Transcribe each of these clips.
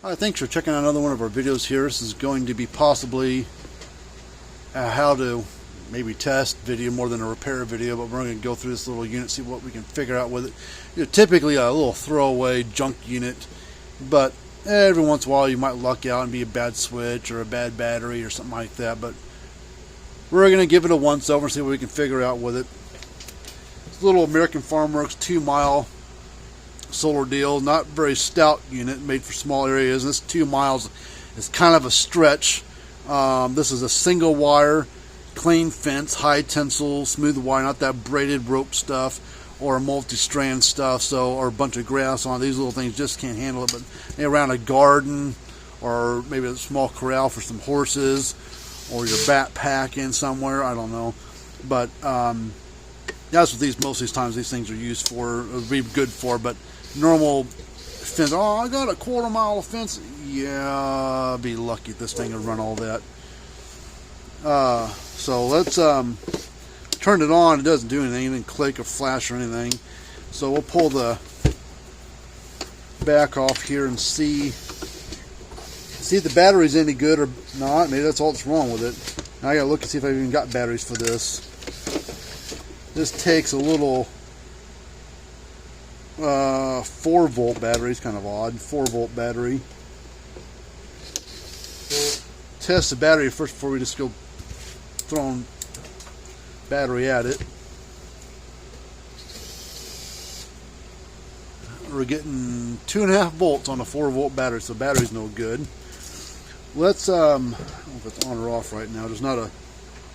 Hi, thanks for checking out another one of our videos here. This is going to be possibly a how to maybe test video more than a repair video, but we're going to go through this little unit, see what we can figure out with it. Typically a little throwaway junk unit, but every once in a while you might luck out and be a bad switch or a bad battery or something like that. But we're going to give it a once over and see what we can figure out with it. It's a little American Farmworks 2-mile solar deal, not very stout unit, made for small areas. This 2 miles is kind of a stretch. This is a single wire, clean fence, high tensile, smooth wire, not that braided rope stuff or multi-strand stuff, or a bunch of grass on it. These little things just can't handle it. But around a garden or maybe a small corral for some horses, or your backpacking somewhere, I don't know. But that's what most of these times these things are used for, or be good for. But normal fence, oh, I got a 1/4 mile of fence. Yeah, be lucky if this thing will run all that. So let's turn it on. It doesn't do anything, it didn't click or flash or anything. So we'll pull the back off here and see if the battery's any good or not. Maybe that's all that's wrong with it. Now I gotta look and see if I've even got batteries for this. This takes a little 4-volt battery. It's kind of odd. 4-volt battery. Test the battery first before we just go throwing battery at it. We're getting 2.5 volts on a 4-volt battery, so the battery's no good. Let's I don't know if it's on or off right now. There's not a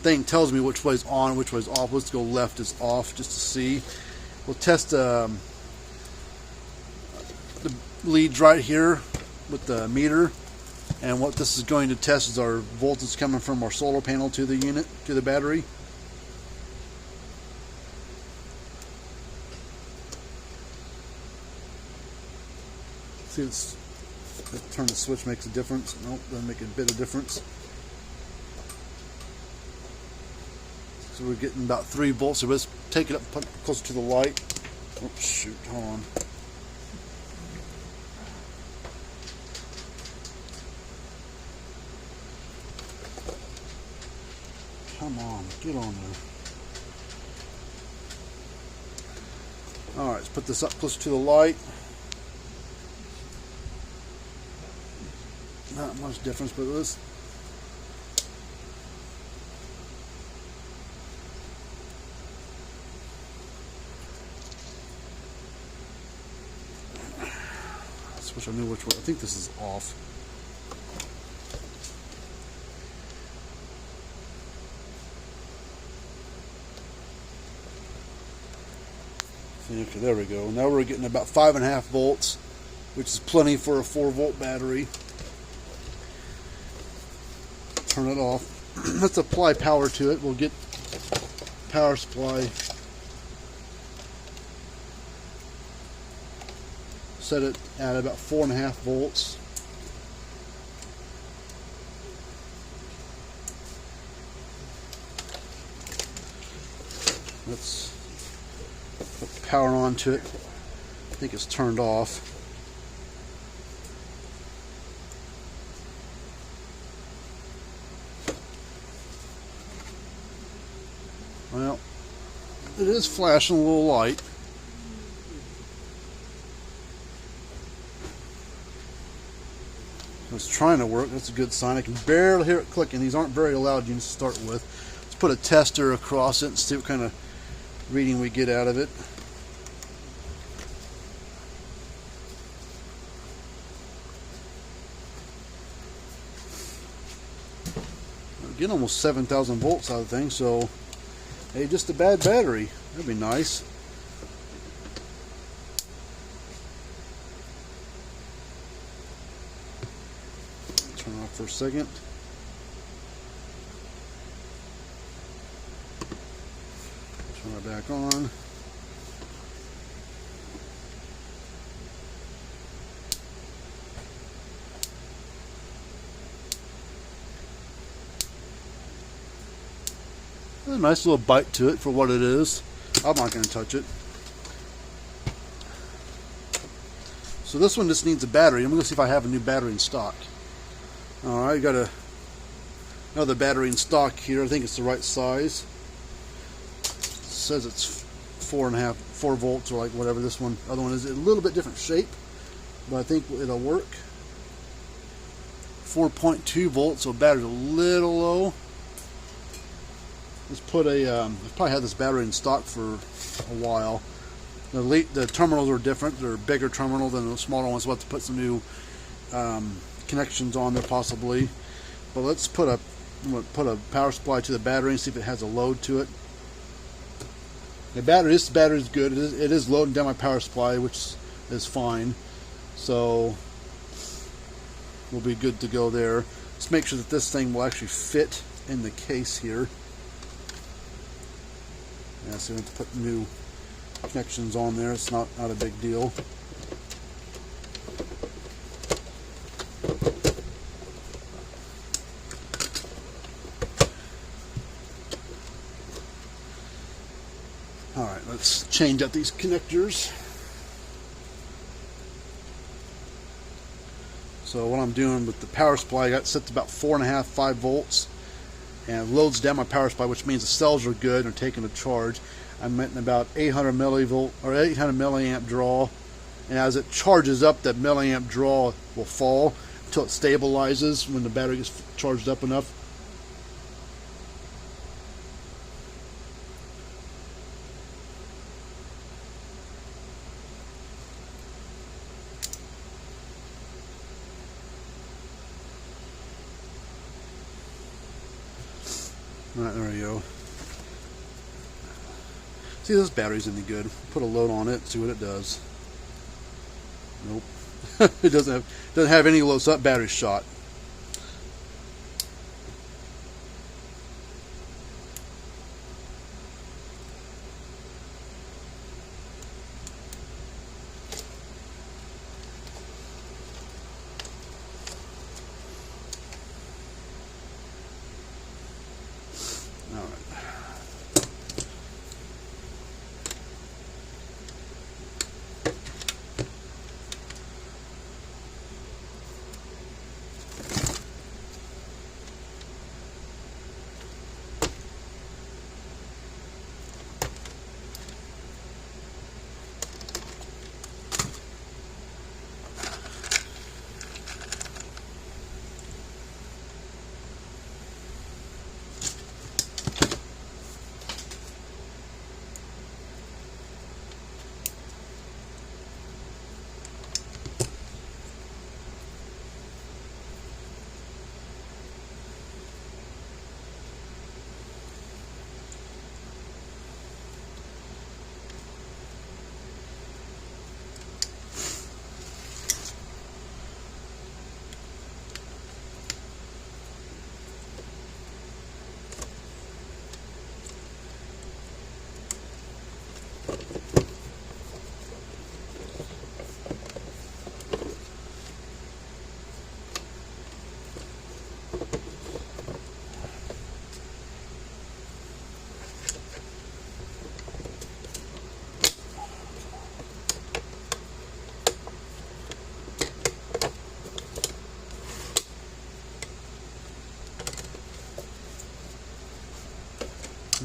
thing tells me which way's on, which way's off. Let's go left is off just to see. We'll test the leads right here with the meter, and what this is going to test is our voltage coming from our solar panel to the unit, to the battery. See, turn the switch makes a difference. Nope, doesn't make a bit of difference. So we're getting about 3 volts. So let's take it up, put it closer to the light. Oh shoot, hold on. Come on, get on there. Alright, let's put this up closer to the light. Not much difference, but let's wish I knew which one. I think this is off. Okay, there we go. Now we're getting about 5.5 volts, which is plenty for a 4-volt battery. Turn it off. Let's apply power to it. We'll get power supply. Set it at about 4.5 volts. Let's put power onto it. I think it's turned off. Well, it is flashing a little light. It's trying to work. That's a good sign. I can barely hear it clicking. These aren't very loud units to start with. Let's put a tester across it and see what kind of reading we get out of it. We're getting almost 7,000 volts out of the thing, so hey, just a bad battery. That'd be nice. Turn off for a second. Turn it back on. A nice little bite to it for what it is. I'm not going to touch it. So this one just needs a battery. I'm going to see if I have a new battery in stock. Alright, got another battery in stock here. I think it's the right size. It says it's 4 volts or like whatever. This one, other one is a little bit different shape, but I think it'll work. 4.2 volts, so battery's a little low. Let's put I've probably had this battery in stock for a while. The terminals are different. They're a bigger terminal than the smaller ones. We'll have to put some new connections on there possibly. But let's put a power supply to the battery and see if it has a load to it. This battery is good. It is loading down my power supply, which is fine. So we'll be good to go there. Let's make sure that this thing will actually fit in the case here. Yeah, so we have to put new connections on there. It's not a big deal. Alright, let's change out these connectors. So what I'm doing with the power supply, I got it set to about 4.5, 5 volts, and it loads down my power supply, which means the cells are good and are taking a charge. I'm getting about 800 millivolt or 800 milliamp draw, and as it charges up, that milliamp draw will fall until it stabilizes when the battery gets charged up enough. Alright, there we go. See, this battery's any good. Put a load on it, see what it does. Nope. It doesn't have any load, so that battery's shot. Alright.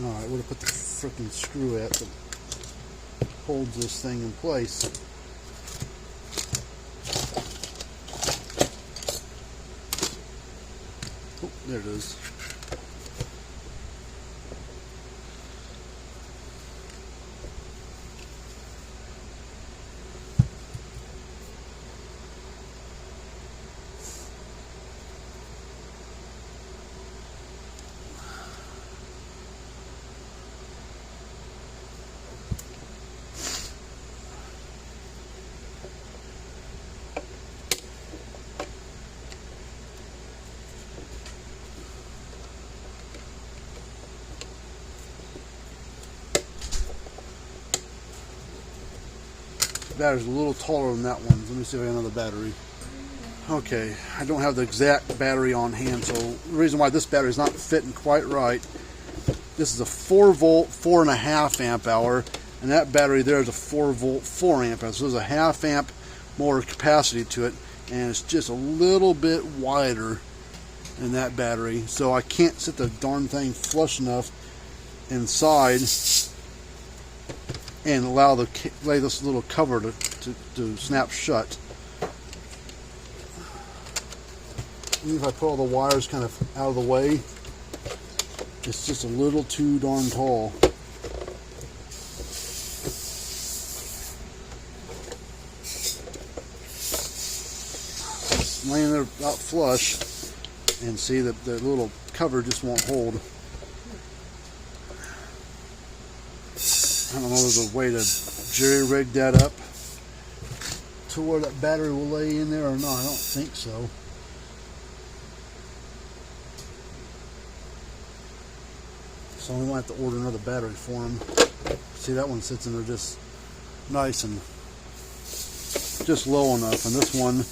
Alright, where to put the frickin' screw at that holds this thing in place. Oh, there it is. Battery's a little taller than that one. Let me see if I have another battery. Okay, I don't have the exact battery on hand, so the reason why this battery is not fitting quite right, this is a 4 volt 4.5 amp hour, and that battery there is a 4 volt 4 amp hour. So there's a half amp more capacity to it, and it's just a little bit wider than that battery, so I can't sit the darn thing flush enough inside and allow lay this little cover to snap shut. Even if I put all the wires kind of out of the way, it's just a little too darn tall. It's laying there about flush, and see that the little cover just won't hold. I don't know if there's a way to jerry-rig that up to where that battery will lay in there or not. I don't think so. So we might have to order another battery for them. See, that one sits in there just nice and just low enough, and this one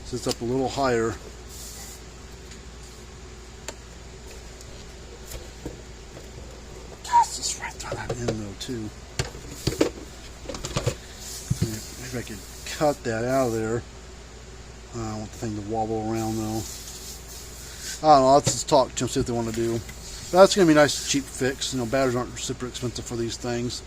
sits up a little higher. Let's just right throw that in though too. Maybe I could cut that out of there. I don't want the thing to wobble around though. I don't know, let's just talk to them, see what they want to do. But that's going to be a nice cheap fix. You know, batteries aren't super expensive for these things.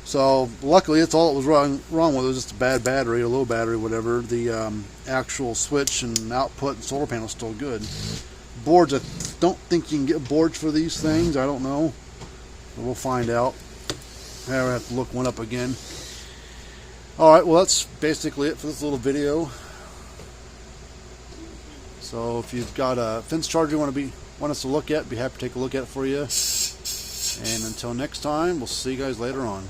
So luckily it's all that was wrong with it. Was just a bad battery, a low battery, whatever. The actual switch and output and solar panel is still good. Boards, I don't think you can get boards for these things. I don't know. But we'll find out. I have to look one up again. Alright, well that's basically it for this little video. So if you've got a fence charger you want us to look at, be happy to take a look at it for you. And until next time, we'll see you guys later on.